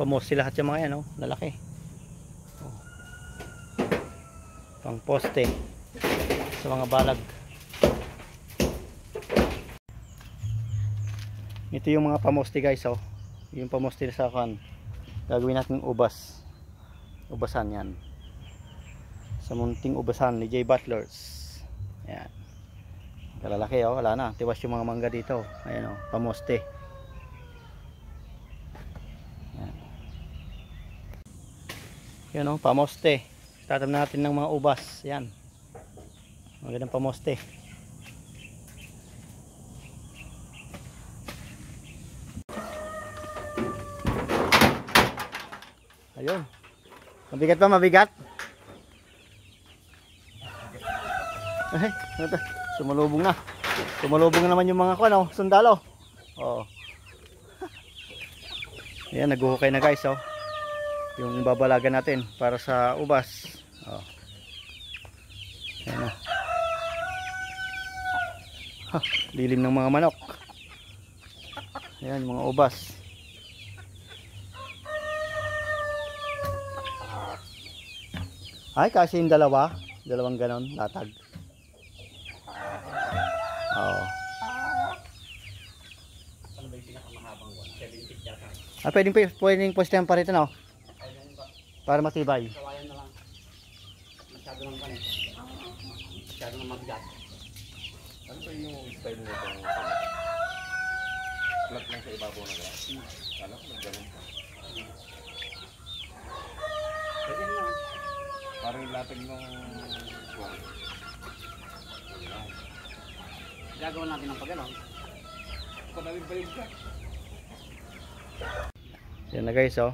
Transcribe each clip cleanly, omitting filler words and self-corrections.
pamoste lahat yung mga yan, oh, lalaki. Oh. Pang poste sa mga balag. Ito yung mga pamoste guys, oh. Yung pamoste sa kan. Gagawin natin ubas. Ubasan yan. Sa munting ubasan ni J. Butlers. Yan. Kalalaki, oh, wala na. Tiwas yung mga mangga dito. Ayan, oh, pamoste. Yan. Yan, oh, pamoste. Tatam natin ng mga ubas. Yan. Magandang pamoste. Ayun. Mabigat pa, mabigat. Ay, ito. Sumalubong na. Sumalubong na naman yung mga kuwan, oh, sundalo. Oh. Ayan, naghuhukay na guys, oh. Yung babalagan natin para sa ubas. Oh. Ayan na. Ha, lilim ng mga manok. Ayan, yung mga ubas. Ay, kasi yung dalawang ganon, latag. Oo. Ano ba yung pinakamahabang one? 7 feet yata. Ah, pwedeng postehan pa rito, no? Para matibay. Kawayan na lang. Masyado lang pa eh. Masyado lang mabigat. Ano ba yung style nito? Flat lang sa ibabaw na gano'n? Kala ko nag-ganon pa. Pwede na lang. Parang yung latag ng buwan. Gagawin natin ng pagalaw. Panawin ba yung ka? Yan na guys, oh.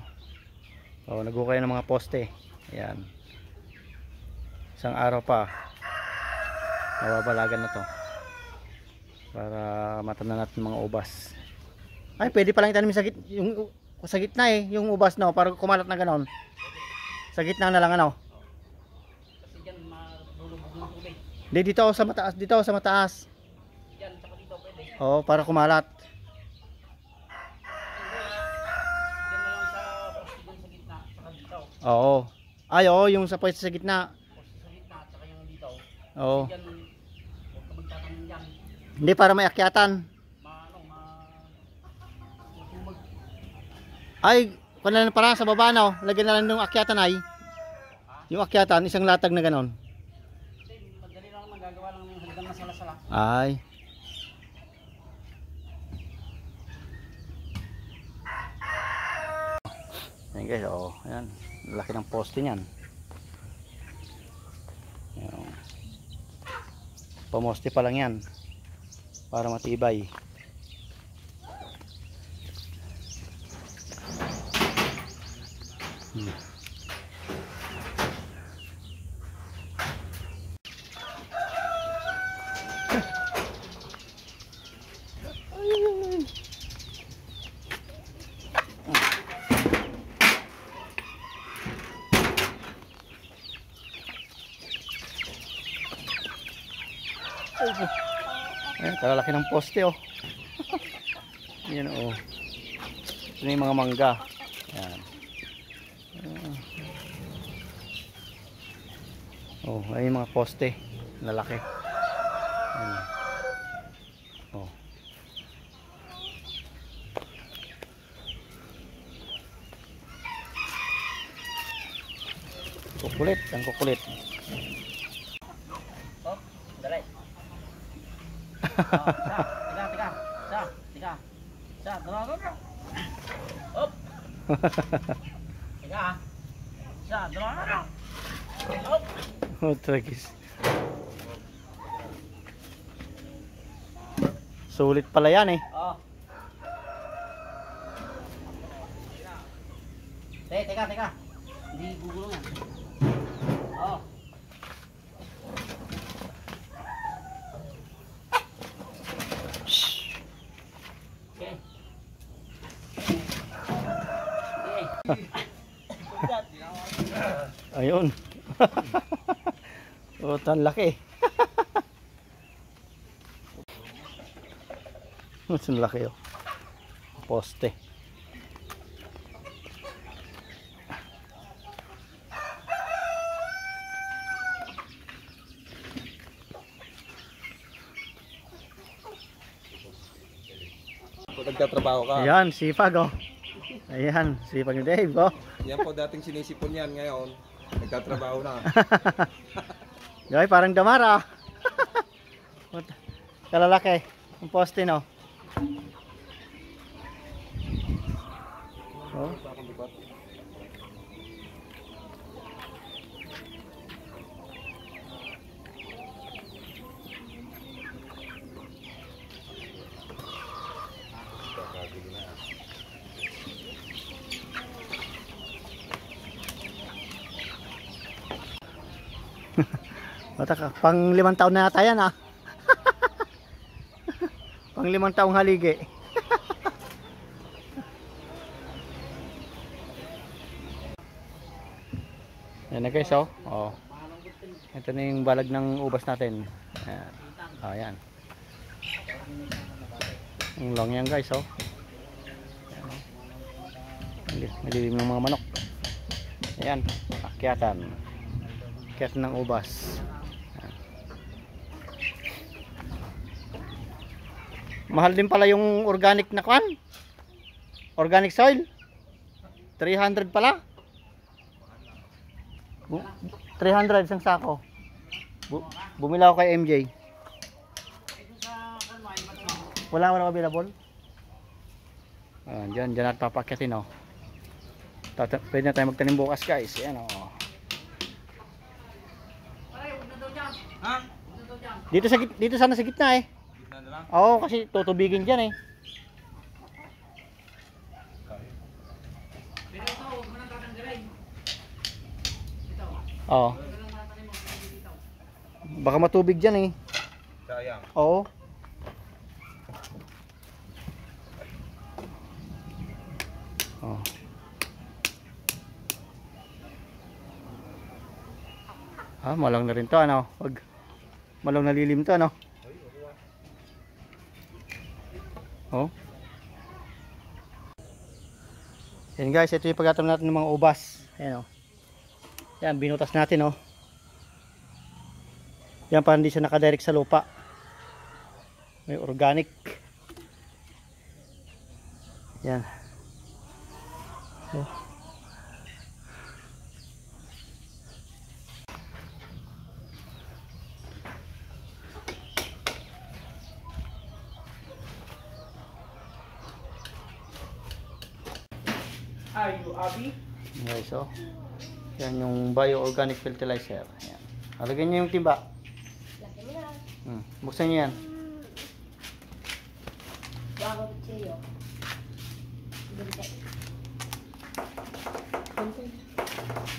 Oh, naghukay ng mga poste. Ayan. Isang araw pa. Mababalagan na to. Para matam na natin mga ubas. Ay, pwede palang itanim sa gitna eh. Yung ubas, no? Para kumalat na ganon. Sa gitna na lang, ano? Kasi dyan malulubog ng tubig. Hindi, dito sa mataas. Dito sa mataas. Yan, saka dito pwede. Oh, para kumalat. Yan na lang sa poste dyan sa gitna, saka dito. Oo. Ay, oo, yung sa pwesto sa gitna. Poste sa gitna, saka yung dito. Oo. Yan, huwag ka magtatanim dyan. Hindi, para may akyatan. Tutumag. Ay, kung na para sa baba, no? Lagyan na lang ng akyatan ay. Yung akyatan, isang latag na ganon. Hindi, madali lang naman. Gagawa lang ng hagdan na sala-sala. Ay. Ayan guys, oh. Ayan. Laki ng poste niyan. Ayan. Pamoste pa lang yan. Para matibay. Ayan, kalalaki ng poste, oh. Yan, oh. Ito na yung mga mangga. Ayan. Oh, ayun yung mga poste. Lalaki. Ayan. Oh. Kukulit, ang kukulit. Oh, dali. Tiga. Dala. Hop. Tiga. Dala. Hop. Oh, tragis. Sulit pala yan eh. Oh. Teka. Hindi gugulong yan. Oh. Okay. Ayun. Oh, tan laki. Mas laki, oh. Poste. nagtatrabaho ka. Ayan, sipag oh. Ayan, sipag ni Dave oh. Yan po dating sinisipon yan ngayon. Nagtatrabaho na. Gawin parang damara. Kalalaki. Ang poste no. Oh. Bata ka, pang 5 taon na yata yan ah. Pang 5 taong haligi. Yan na guys oh. Oh. Ito na yung balag ng ubas natin. Ayan. Oh, yan. Ang long yan guys oh. Nalilim ng mga manok. Ayan, akyatan. Akyatan ng ubas. Ayan. Mahal din pala yung organic na kwan. Organic soil. 300 pala. 300 isang sako. Bumili ako kay MJ. Wala available. Diyan natin papakyatin oh. Pwede na tayo magtanim bukas guys. Ayan oh. Dito sana sa gitna eh. Oo, kasi tutubigin diyan eh. Oo. Baka matubig diyan eh. Sayang. Oo. Oh. Ah, malang na rin to ano. Wag malang nalilim to ano. Oh. Yan guys, ito yung pagtatam natin ng mga ubas. Ayan oh. Yan, binutas natin oh. Yan para hindi siya nakadirect sa lupa. May organic. Yan. Oh. Are you Abby? Okay, so yan yung bioorganic fertilizer. Ayan. Alagyan niyo yung timba. Laki mo na. Buksan niyo yan. Bago sa'yo. Binte.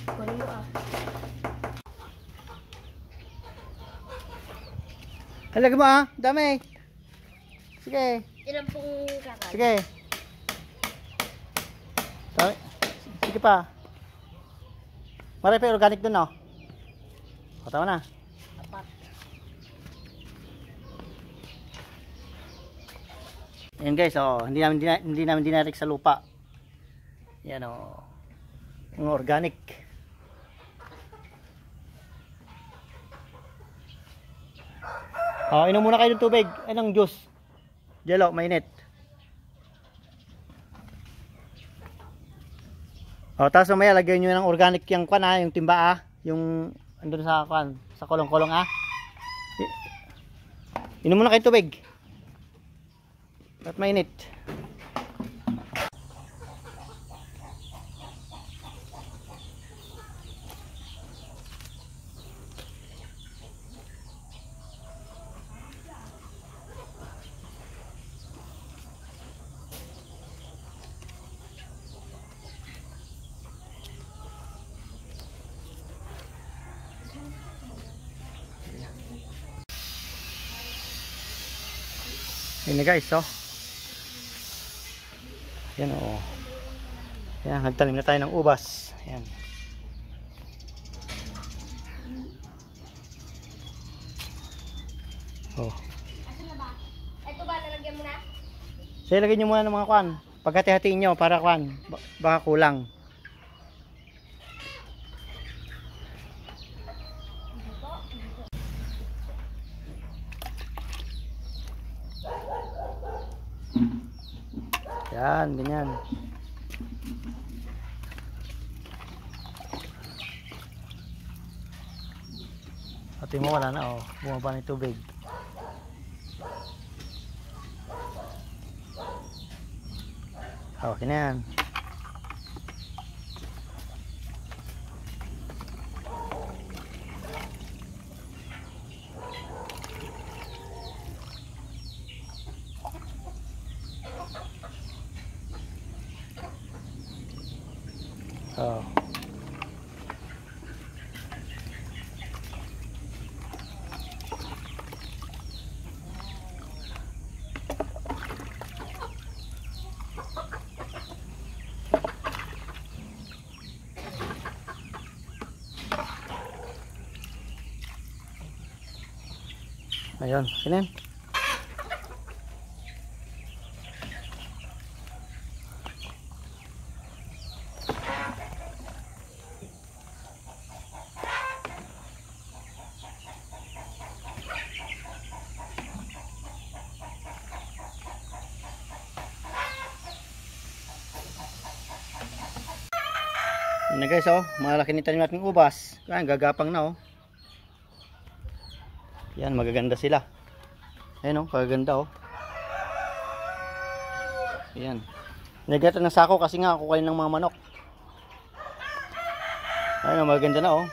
Kunin mo ah. Halagyan mo ah. Dami. Sige. Ilan pong kakal? Sige. Sige pa. Marami pa organic dun, no? O, tama na. Apat. Ayan guys, oh, hindi namin dinarek sa lupa. Yan oh. Yung organic. Oh, inom muna kayo ng tubig. Anong juice? Jello, mainit. O, tapos mamaya lagyan nyo ng organic yung kwan ha, yung timba ha, yung andun sa kwan, sa kolong-kolong ha. Inom muna kayo tubig. At mainit. Ini guys, oh. Yan oh. Yan, nagtanim na tayo ng ubas. Yan. Oh. Ito ba, lalagyan mo na? So, ilagay nyo muna ng mga kwan. Pagkati-hatiin nyo para kwan. Baka kulang. Yan, ganyan. Pati mo wala na oh. Bumaba na yung tubig. Okay na yan. Oh. Ayun, kinin. Yan na guys oh, malaki ni tanim natin ubas. Yan, gagapang na oh. Yan, magaganda sila. Ayan oh, kaganda oh. Ayan. Nagata ng sako kasi nga kukain ng mga manok. Ayan oh, magaganda na oh.